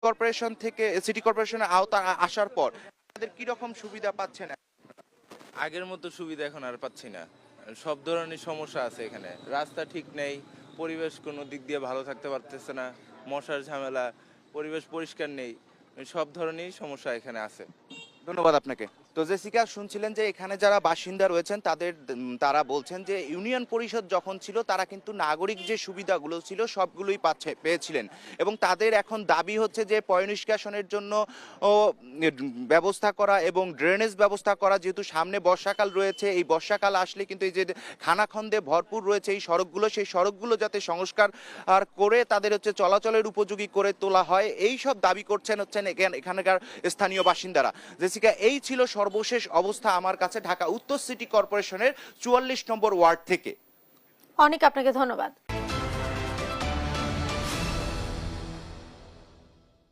City কর্পোরেশনের আওতা আসার পর তাদের কি রকম সুবিধা পাচ্ছেন? আগের মতো সুবিধা এখন আর পাচ্ছি না। সব ধরনের সমস্যা আছে এখানে, রাস্তা ঠিক নেই, পরিবেশ কোনো দিক দিয়ে ভালো থাকতে পারতেছে না, মশার ঝামেলা, পরিবেশ পরিষ্কার নেই, সব ধরনেরই সমস্যা এখানে আছে। ধন্যবাদ আপনাকে। তো জেসিকা, শুনছিলেন যে এখানে যারা বাসিন্দা রয়েছেন তারা বলছেন যে ইউনিয়ন পরিষদ যখন ছিল তারা কিন্তু নাগরিক যে সুবিধাগুলো ছিল সবগুলোই পেয়েছিলেন, এবং তাদের এখন দাবি হচ্ছে যে পয়ঃনিষ্কাশনের জন্য ও ব্যবস্থা করা এবং ড্রেনেজ ব্যবস্থা করা, যেহেতু সামনে বর্ষাকাল রয়েছে, এই বর্ষাকাল আসলে কিন্তু এই যে খানাখন্দে ভরপুর রয়েছে এই সড়কগুলো, সেই সড়কগুলো যাতে সংস্কার করে তাদের হচ্ছে চলাচলের উপযোগী করে তোলা হয়, এই সব দাবি করছেন এখানকার স্থানীয় বাসিন্দারা। জেসিকা, এই ছিল সর্বশেষ অবস্থা আমার কাছে ঢাকা উত্তর সিটি কর্পোরেশনের 44 নম্বর ওয়ার্ড থেকে। অনেক আপনাকে ধন্যবাদ।